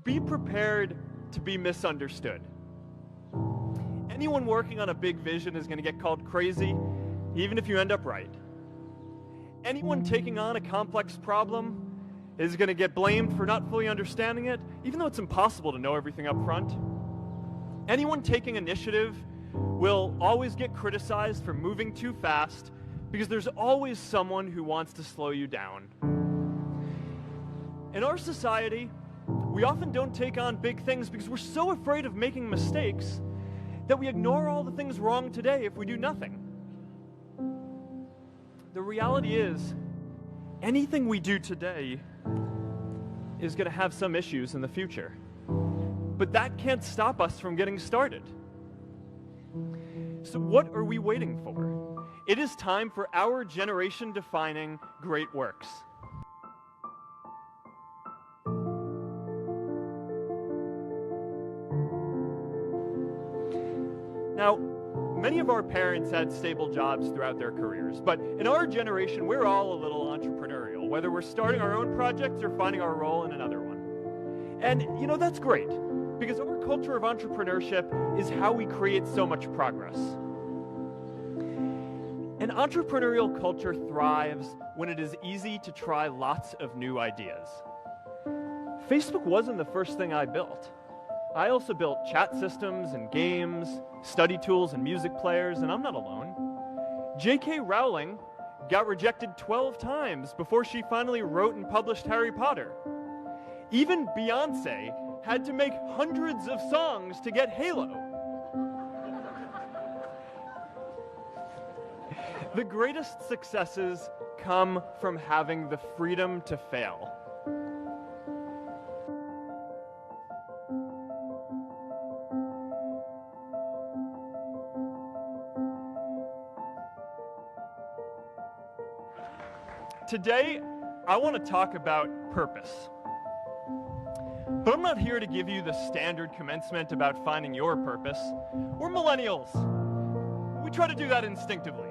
be prepared to be misunderstood. Anyone working on a big vision is going to get called crazy, even if you end up right. Anyone taking on a complex problem is going to get blamed for not fully understanding it, even though it's impossible to know everything up front. Anyone taking initiative will always get criticized for moving too fast, because there's always someone who wants to slow you down. In our society, we often don't take on big things because we're so afraid of making mistakes that we ignore all the things wrong today if we do nothing. The reality is, anything we do today is going to have some issues in the future. But that can't stop us from getting started. So what are we waiting for? It is time for our generation-defining great works. Now, many of our parents had stable jobs throughout their careers, but in our generation, we're all a little entrepreneurial, whether we're starting our own projects or finding our role in another one. And, that's great, because our culture of entrepreneurship is how we create so much progress. An entrepreneurial culture thrives when it is easy to try lots of new ideas. Facebook wasn't the first thing I built. I also built chat systems and games, study tools and music players, and I'm not alone. J.K. Rowling got rejected 12 times before she finally wrote and published Harry Potter. Even Beyoncé had to make hundreds of songs to get Halo. The greatest successes come from having the freedom to fail. Today, I want to talk about purpose. But I'm not here to give you the standard commencement about finding your purpose. We're millennials. We try to do that instinctively.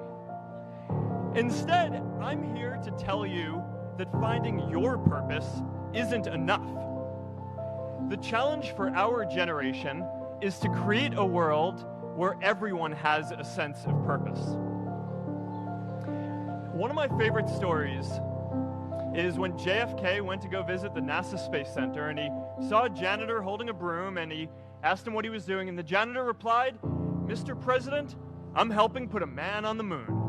Instead, I'm here to tell you that finding your purpose isn't enough. The challenge for our generation is to create a world where everyone has a sense of purpose. One of my favorite stories is when JFK went to go visit the NASA Space Center, and he saw a janitor holding a broom, and he asked him what he was doing, and the janitor replied, "Mr. President, I'm helping put a man on the moon."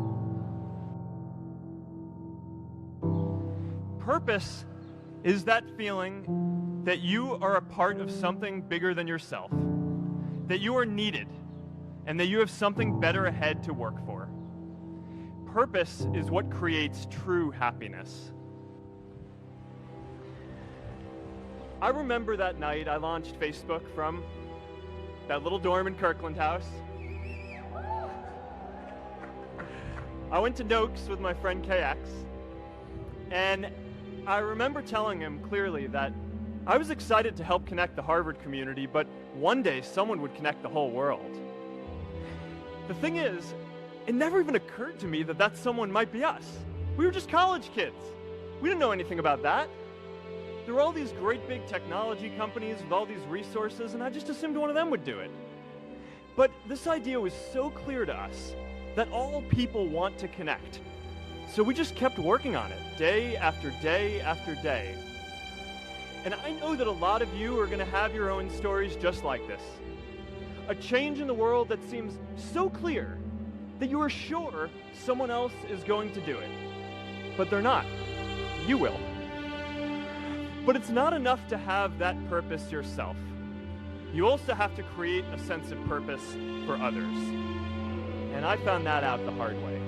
Purpose is that feeling that you are a part of something bigger than yourself, that you are needed, and that you have something better ahead to work for. Purpose is what creates true happiness. I remember that night I launched Facebook from that little dorm in Kirkland House. I went to Noakes with my friend KX, and I remember telling him clearly that I was excited to help connect the Harvard community, but one day someone would connect the whole world. The thing is, it never even occurred to me that that someone might be us. We were just college kids. We didn't know anything about that. There were all these great big technology companies with all these resources, and I just assumed one of them would do it. But this idea was so clear to us that all people want to connect. So we just kept working on it, day after day after day. And I know that a lot of you are going to have your own stories just like this. A change in the world that seems so clear that you are sure someone else is going to do it. But they're not. You will. But it's not enough to have that purpose yourself. You also have to create a sense of purpose for others. And I found that out the hard way.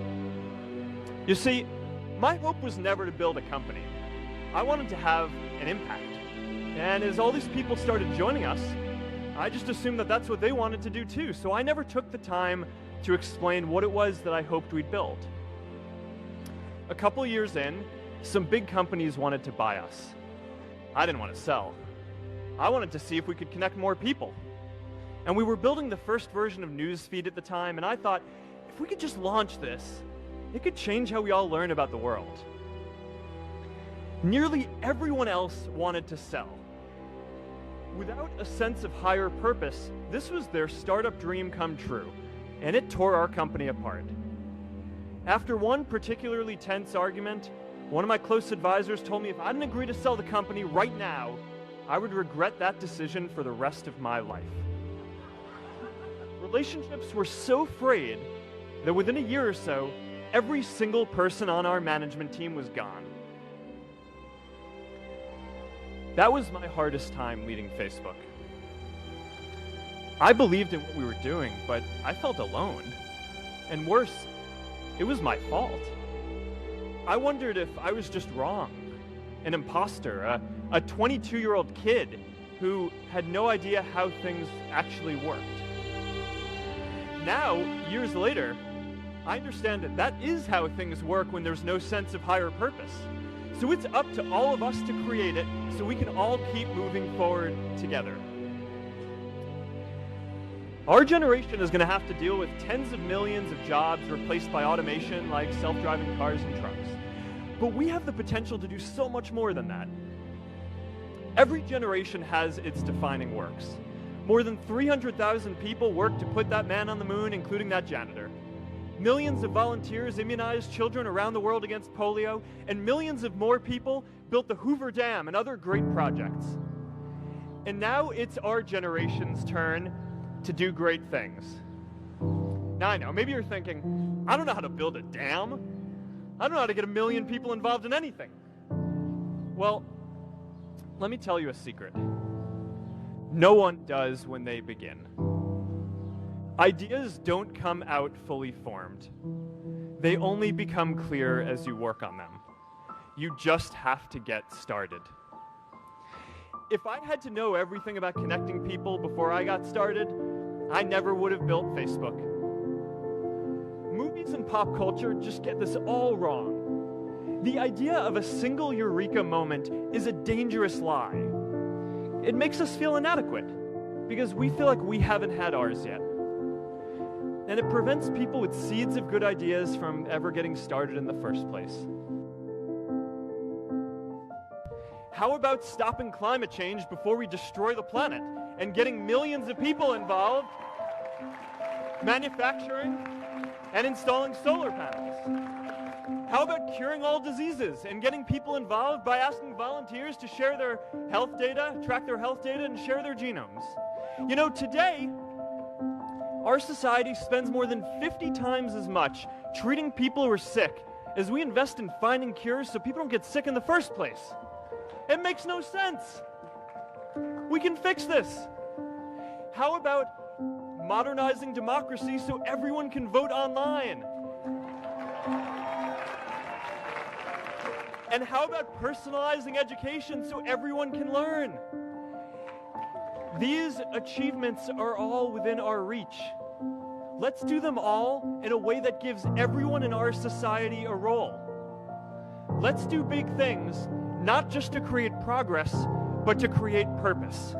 You see, my hope was never to build a company. I wanted to have an impact. And as all these people started joining us, I just assumed that that's what they wanted to do too. So I never took the time to explain what it was that I hoped we'd build. A couple years in, some big companies wanted to buy us. I didn't want to sell. I wanted to see if we could connect more people. And we were building the first version of Newsfeed at the time, and I thought, if we could just launch this, it could change how we all learn about the world. Nearly everyone else wanted to sell. Without a sense of higher purpose, this was their startup dream come true, and it tore our company apart. After one particularly tense argument, one of my close advisors told me if I didn't agree to sell the company right now, I would regret that decision for the rest of my life. Relationships were so frayed that within a year or so, every single person on our management team was gone. That was my hardest time leading Facebook. I believed in what we were doing, but I felt alone. And worse, it was my fault. I wondered if I was just wrong, an imposter, a 22-year-old kid who had no idea how things actually worked. Now, years later, I understand that is how things work when there's no sense of higher purpose. So it's up to all of us to create it so we can all keep moving forward together. Our generation is going to have to deal with tens of millions of jobs replaced by automation like self-driving cars and trucks. But we have the potential to do so much more than that. Every generation has its defining works. More than 300,000 people worked to put that man on the moon, including that janitor. Millions of volunteers immunized children around the world against polio, and millions of more people built the Hoover Dam and other great projects. And now it's our generation's turn to do great things. Now I know, maybe you're thinking, I don't know how to build a dam. I don't know how to get 1 million people involved in anything. Well, let me tell you a secret. No one does when they begin. Ideas don't come out fully formed. They only become clear as you work on them. You just have to get started. If I had to know everything about connecting people before I got started, I never would have built Facebook. Movies and pop culture just get this all wrong. The idea of a single eureka moment is a dangerous lie. It makes us feel inadequate because we feel like we haven't had ours yet. And it prevents people with seeds of good ideas from ever getting started in the first place. How about stopping climate change before we destroy the planet and getting millions of people involved, manufacturing and installing solar panels? How about curing all diseases and getting people involved by asking volunteers to share their health data, track their health data, and share their genomes? You know, today, our society spends more than 50 times as much treating people who are sick as we invest in finding cures so people don't get sick in the first place. It makes no sense. We can fix this. How about modernizing democracy so everyone can vote online? And how about personalizing education so everyone can learn? These achievements are all within our reach. Let's do them all in a way that gives everyone in our society a role. Let's do big things, not just to create progress, but to create purpose.